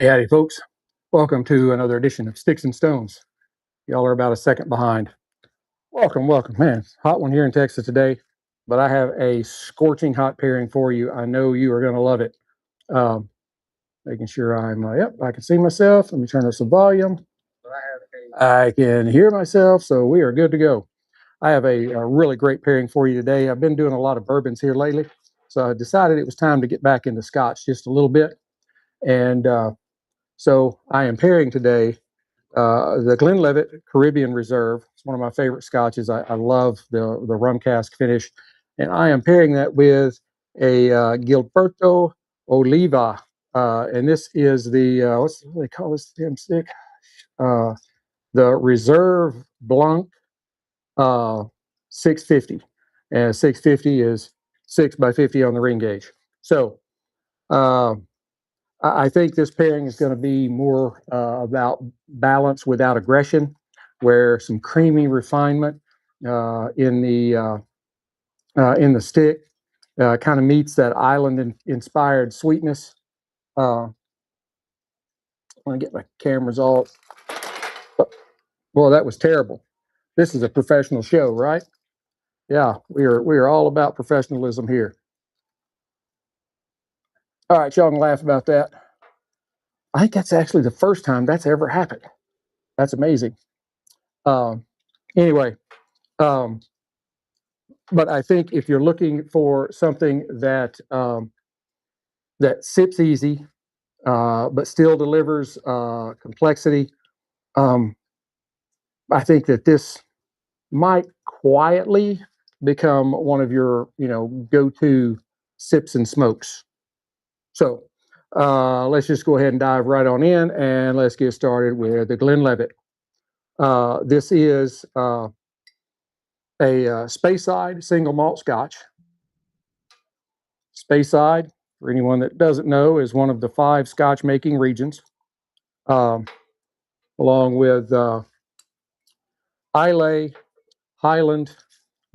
Hey, howdy, folks. Welcome to another edition of Sticks-n-Stones. Y'all are about a second behind. Welcome, welcome. Man, it's a hot one here in Texas today, but I have a scorching hot pairing for you. I know you are going to love it. Um, Making sure yep, I can see myself. Let me turn up some volume. I can hear myself, so we are good to go. I have a really great pairing for you today. I've been doing a lot of bourbons here lately, so I decided it was time to get back into Scotch just a little bit. And so I am pairing today the Glenlivet Caribbean Reserve. It's one of my favorite scotches. I love the rum cask finish, and I am pairing that with a Gilberto Oliva, and this is the what do they call this damn stick? Uh, the Reserve Blanc 650, and 650 is 6 by 50 on the ring gauge. So. Uh, I think this pairing is going to be more about balance without aggression, where some creamy refinement in the stick kind of meets that island-inspired sweetness. I want to get my cameras all. Well, that was terrible. This is a professional show, right? Yeah, we are all about professionalism here. All right, y'all can laugh about that. I think that's actually the first time that's ever happened. That's amazing. Um, anyway, um, but I think if you're looking for something that sips easy, but still delivers complexity, um, I think that this might quietly become one of your go-to sips and smokes. So let's just go ahead and dive right on in, and let's get started with the Glenlivet. This is a Speyside single malt Scotch. Speyside, for anyone that doesn't know, is one of the 5 Scotch making regions, um, along with Islay, Highland,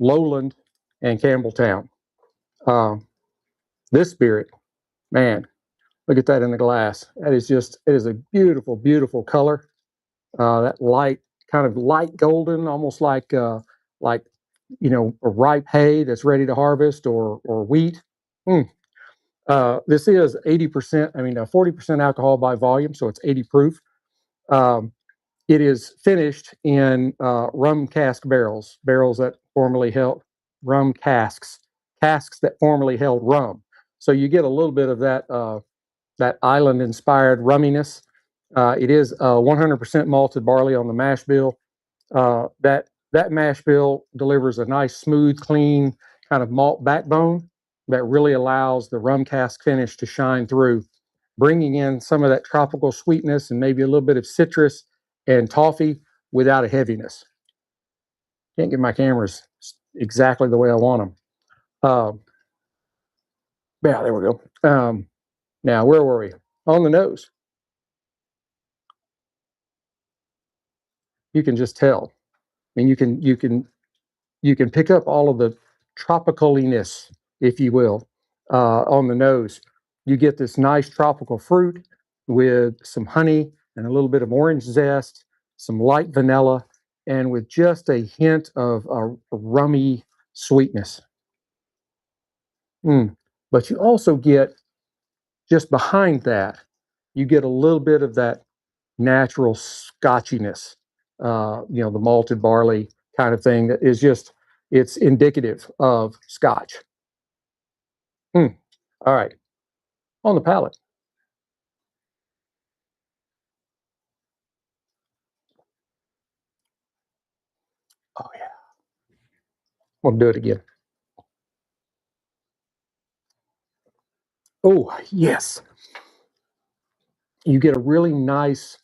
Lowland, and Campbelltown. Um, this spirit, man, look at that in the glass. That is just, it is a beautiful, beautiful color. That light, kind of light golden, almost like a ripe hay that's ready to harvest, or wheat. Mm. This is 80%, 40% alcohol by volume, so it's 80 proof. Um, it is finished in rum cask barrels, barrels that formerly held rum casks, casks that formerly held rum. So you get a little bit of that island-inspired rumminess. It is 100% malted barley on the mash bill. That mash bill delivers a nice, smooth, clean kind of malt backbone that really allows the rum cask finish to shine through, bringing in some of that tropical sweetness and maybe a little bit of citrus and toffee without a heaviness. Can't get my cameras exactly the way I want them. Yeah, there we go. Now, where were we? On the nose. You can just tell. I mean, you can pick up all of the tropicaliness, if you will, on the nose. You get this nice tropical fruit with some honey and a little bit of orange zest, some light vanilla, and with just a hint of a rummy sweetness. But you also get, just behind that, you get a little bit of that natural scotchiness, the malted barley kind of thing that is just, it's indicative of Scotch. All right, on the palate. Oh yeah, we'll do it again. Oh yes, you get a really nice,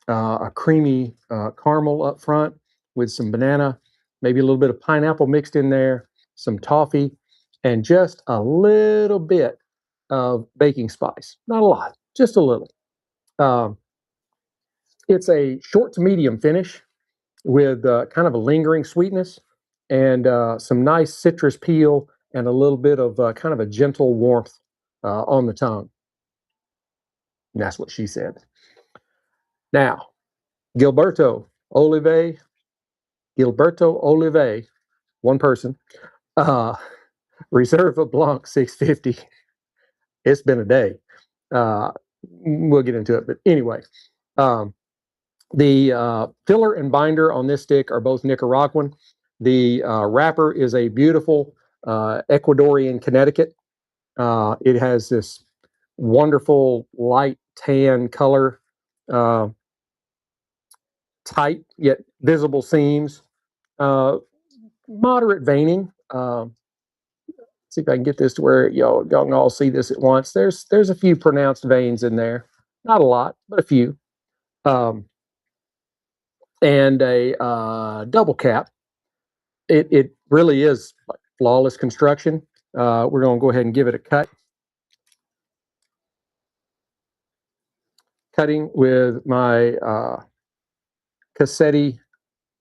a creamy caramel up front with some banana, maybe a little bit of pineapple mixed in there, some toffee, and just a little bit of baking spice. Not a lot, just a little. Um, it's a short to medium finish with kind of a lingering sweetness and some nice citrus peel and a little bit of kind of a gentle warmth on the tongue. And that's what she said. Now, Gilberto Oliva, one person, Reserva Blanc 650. It's been a day. We'll get into it, but anyway, the filler and binder on this stick are both Nicaraguan. The wrapper is a beautiful Ecuadorian Connecticut. It has this wonderful light tan color, tight yet visible seams, moderate veining. See if I can get this to where y'all can all see this at once. There's a few pronounced veins in there, not a lot, but a few. And a double cap. It really is flawless construction. We're going to go ahead and give it a cut. Cutting with my Cassetti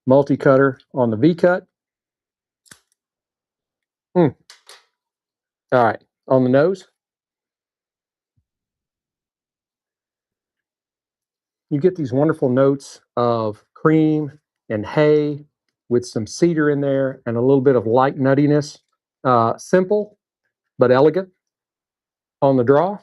multi-cutter on the V-cut. All right, on the nose. You get these wonderful notes of cream and hay with some cedar in there and a little bit of light nuttiness. Simple, but elegant on the draw.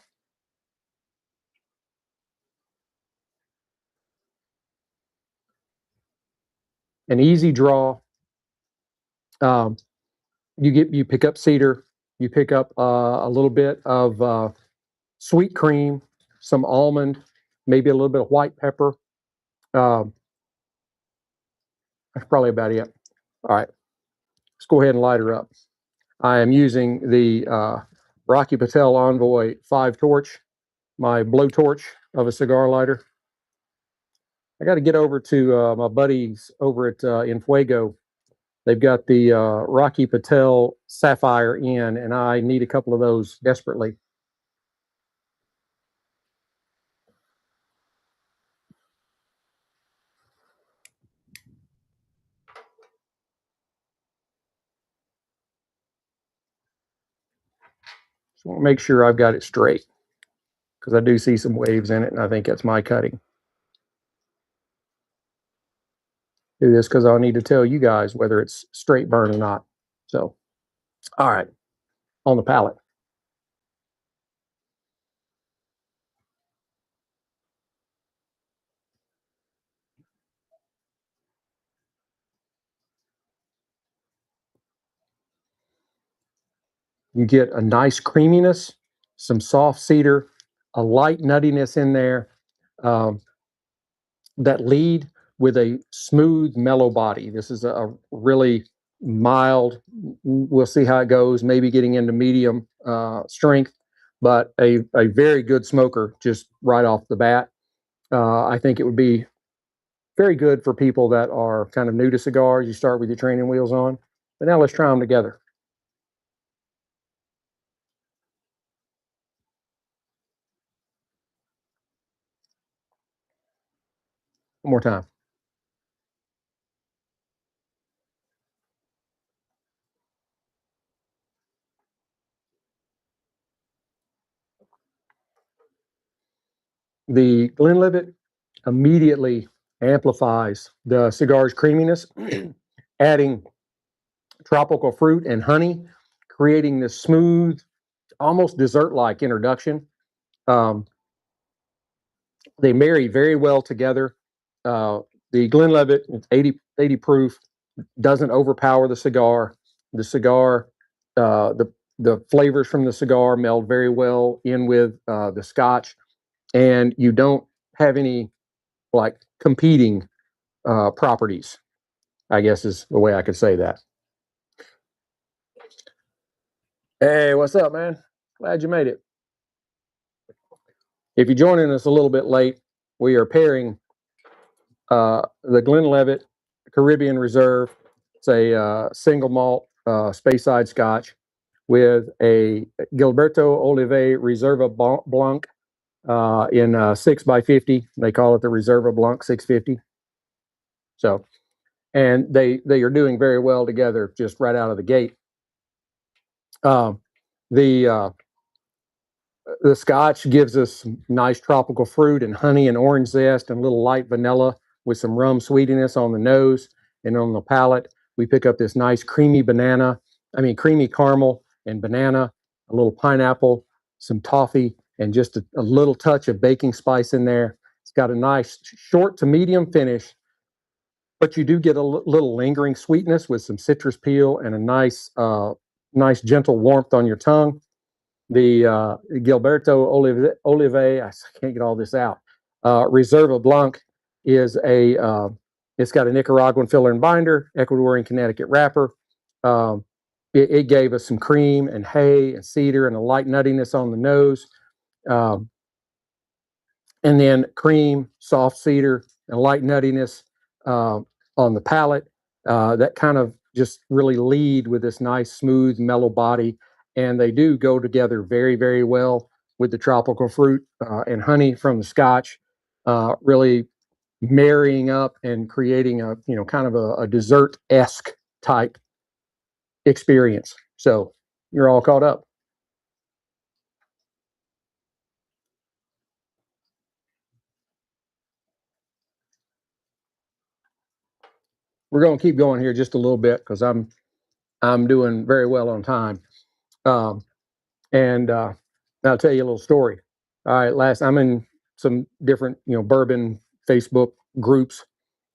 An easy draw. You pick up cedar, you pick up a little bit of sweet cream, some almond, maybe a little bit of white pepper. That's probably about it. All right, let's go ahead and light her up. I am using the Rocky Patel Envoy 5 torch, my blowtorch of a cigar lighter. I got to get over to my buddies over at In Fuego. They've got the Rocky Patel Sapphire in, and I need a couple of those desperately. Just want to make sure I've got it straight because I do see some waves in it, and I think that's my cutting. Do this because I'll need to tell you guys whether it's straight burn or not. So, all right, on the palette. You get a nice creaminess, some soft cedar, a light nuttiness in there. That lead with a smooth, mellow body. This is a really mild. We'll see how it goes. Maybe getting into medium strength, but a very good smoker just right off the bat. I think it would be very good for people that are kind of new to cigars. You start with your training wheels on. But now let's try them together. One more time. The Glenlivet immediately amplifies the cigar's creaminess, adding tropical fruit and honey, creating this smooth, almost dessert-like introduction. They marry very well together. The Glenlivet, it's 80 proof, doesn't overpower the cigar. The cigar, the flavors from the cigar meld very well in with the Scotch, and you don't have any like competing properties, I guess is the way I could say that. Hey, what's up, man? Glad you made it. If you're joining us a little bit late, we are pairing the Glenlivet Caribbean Reserve. It's a single malt Speyside Scotch with a Gilberto Oliva Reserva Blanc in 6x50. They call it the Reserva Blanc 650. So, and they are doing very well together just right out of the gate. The The Scotch gives us some nice tropical fruit and honey and orange zest and a little light vanilla with some rum sweetiness on the nose and on the palate. We pick up this nice creamy creamy caramel and banana, a little pineapple, some toffee, and just a little touch of baking spice in there. It's got a nice short to medium finish, but you do get a little lingering sweetness with some citrus peel and a nice gentle warmth on your tongue. The Gilberto Oliva, I can't get all this out. Reserva Blanc is it's got a Nicaraguan filler and binder, Ecuadorian Connecticut wrapper. Um, it gave us some cream and hay and cedar and a light nuttiness on the nose. Um, and then cream, soft cedar, and light nuttiness uh, on the palate. That kind of just really lead with this nice, smooth, mellow body. And they do go together very, very well with the tropical fruit and honey from the Scotch, really marrying up and creating kind of a dessert-esque type experience. So you're all caught up. We're going to keep going here just a little bit because I'm doing very well on time. Um, and I'll tell you a little story. All right, I'm in some different bourbon Facebook groups,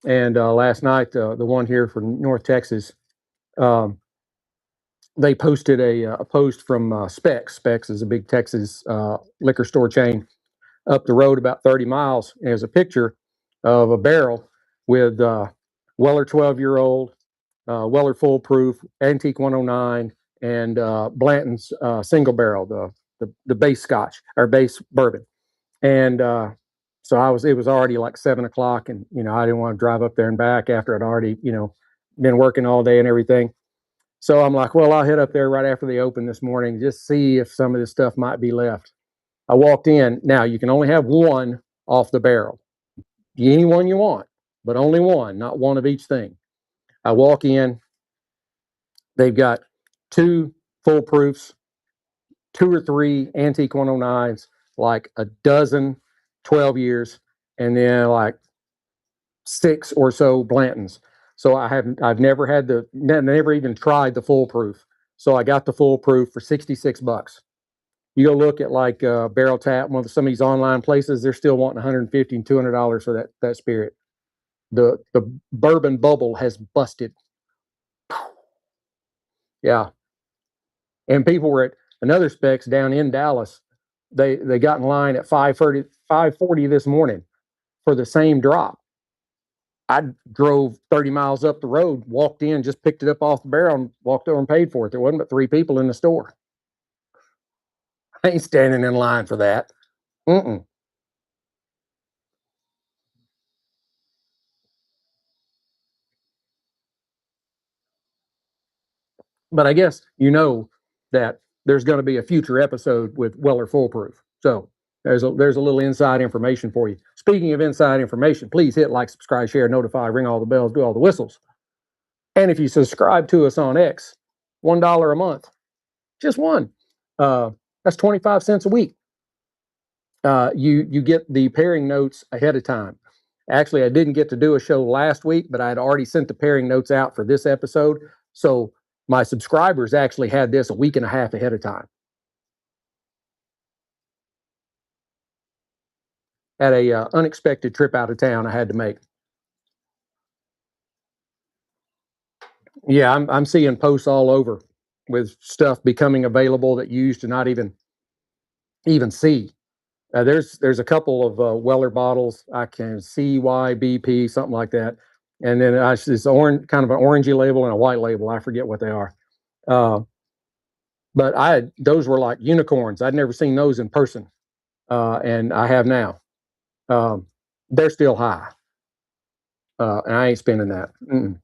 and last night the one here from North Texas, um, they posted a post from Specs. Specs is a big Texas liquor store chain up the road about 30 miles. And there's a picture of a barrel with Weller 12-year-old, Weller Full Proof, Antique 109, and Blanton's single barrel, the base Scotch or base bourbon. And so it was already like 7 o'clock, and I didn't want to drive up there and back after I'd already been working all day and everything. So I'm like, well, I'll head up there right after they open this morning, just see if some of this stuff might be left. I walked in. Now you can only have one off the barrel, any one you want, but only one, not one of each thing. I walk in. They've got two full proofs, two or three antique 109s, like a dozen 12 years, and then like six or so Blantons. So I've never never even tried the full proof. So I got the full proof for $66. You go look at like Barrel Tap, some of these online places, they're still wanting $150 and $200 for that spirit. The bourbon bubble has busted. Yeah, and people were at another Specs down in Dallas. They got in line at 5:40 this morning for the same drop. I drove 30 miles up the road, walked in, just picked it up off the barrel, and walked over and paid for it. There wasn't but three people in the store. I ain't standing in line for that. Mm-mm. But I guess that there's going to be a future episode with Weller Foolproof. So there's a little inside information for you. Speaking of inside information, please hit like, subscribe, share, notify, ring all the bells, do all the whistles. And if you subscribe to us on X, $1 a month, just one. That's 25 cents a week. You get the pairing notes ahead of time. Actually, I didn't get to do a show last week, but I had already sent the pairing notes out for this episode. So my subscribers actually had this a week and a half ahead of time. At a unexpected trip out of town I had to make. Yeah, I'm seeing posts all over with stuff becoming available that you used to not even see. There's a couple of Weller bottles. I can CYBP, something like that, and then it's orange, kind of an orangey label and a white label. I forget what they are. Uh, but those were like unicorns. I'd never seen those in person, and I have now. Um, they're still high, and I ain't spending that. Mm-mm.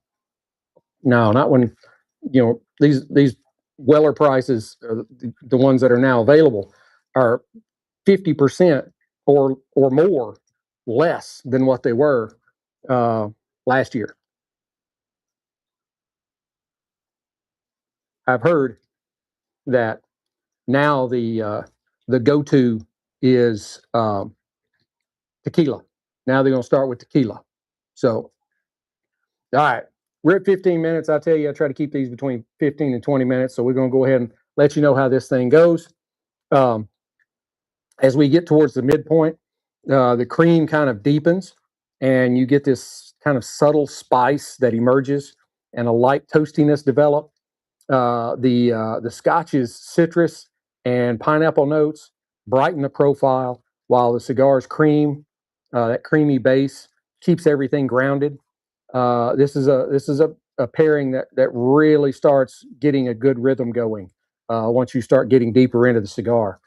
No, not when these Weller prices, the ones that are now available, are 50% or more less than what they were last year. I've heard that now the the go-to is tequila. Now they're going to start with tequila. So, all right, we're at 15 minutes. I tell you, I try to keep these between 15 and 20 minutes. So we're going to go ahead and let you know how this thing goes. As we get towards the midpoint, the cream kind of deepens, and you get this kind of subtle spice that emerges, and a light toastiness develop. The Scotch is citrus and pineapple notes brighten the profile, while the cigar's cream, that creamy base, keeps everything grounded. This is a pairing that really starts getting a good rhythm going once you start getting deeper into the cigar.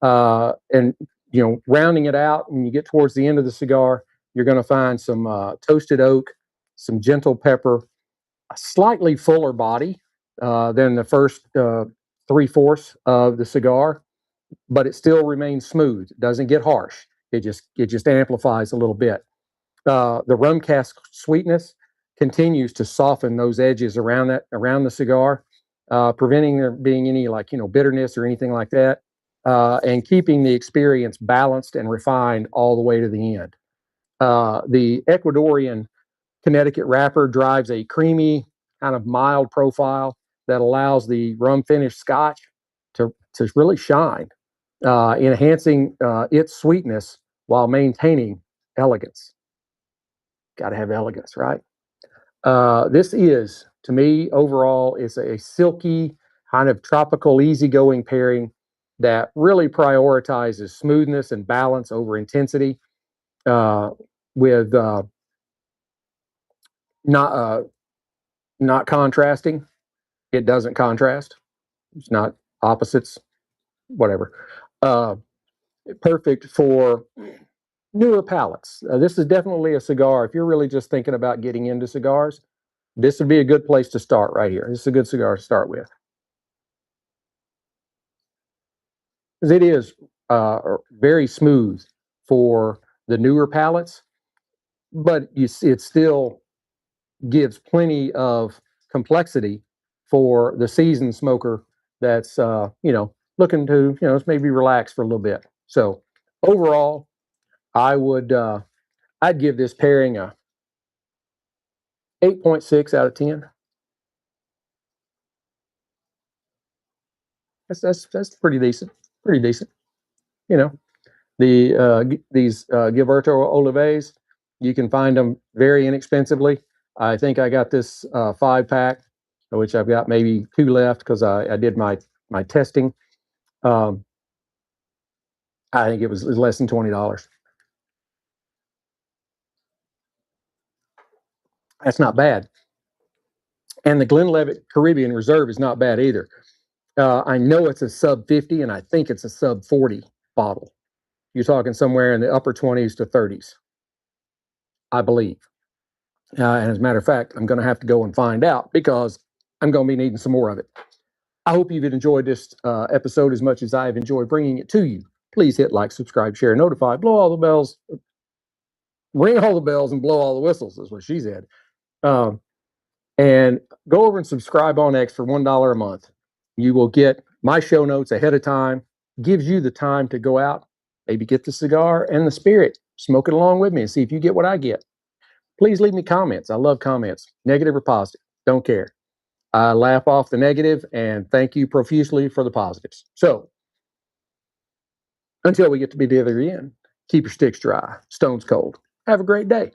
And rounding it out, when you get towards the end of the cigar, you're going to find some toasted oak, some gentle pepper, a slightly fuller body than the first 3/4 of the cigar, but it still remains smooth. It doesn't get harsh. It just amplifies a little bit. The rum cask sweetness continues to soften those edges around the cigar, preventing there being any bitterness or anything like that, and keeping the experience balanced and refined all the way to the end. The Ecuadorian Connecticut wrapper drives a creamy, kind of mild profile that allows the rum finished Scotch to really shine, enhancing its sweetness while maintaining elegance. Got to have elegance, right? This is, to me, overall, is a silky, kind of tropical, easygoing pairing that really prioritizes smoothness and balance over intensity, with not contrasting. It doesn't contrast. It's not opposites, whatever. Perfect for newer palates. This is definitely a cigar. If you're really just thinking about getting into cigars, this would be a good place to start right here. This is a good cigar to start with. Because it is very smooth for the newer palates, but you see it still gives plenty of complexity for the seasoned smoker that's looking to maybe relax for a little bit. So overall, I'd give this pairing a 8.6 out of 10. That's pretty decent. Pretty decent. You know, these Gilberto Olivas, you can find them very inexpensively. I think I got this 5-pack, which I've got maybe 2 left because I did my testing. I think it was less than $20. That's not bad. And the Glenlivet Caribbean Reserve is not bad either. I know it's a sub 50, and I think it's a sub 40 bottle. You're talking somewhere in the upper 20s to 30s, I believe. And as a matter of fact, I'm going to have to go and find out because I'm going to be needing some more of it. I hope you've enjoyed this episode as much as I've enjoyed bringing it to you. Please hit like, subscribe, share, notify, blow all the bells, ring all the bells, and blow all the whistles, is what she said. And go over and subscribe on X for $1 a month. You will get my show notes ahead of time, gives you the time to go out, maybe get the cigar and the spirit, smoke it along with me and see if you get what I get. Please leave me comments. I love comments, negative or positive, don't care. I laugh off the negative and thank you profusely for the positives. So until we get to be together again, keep your sticks dry, stones cold. Have a great day.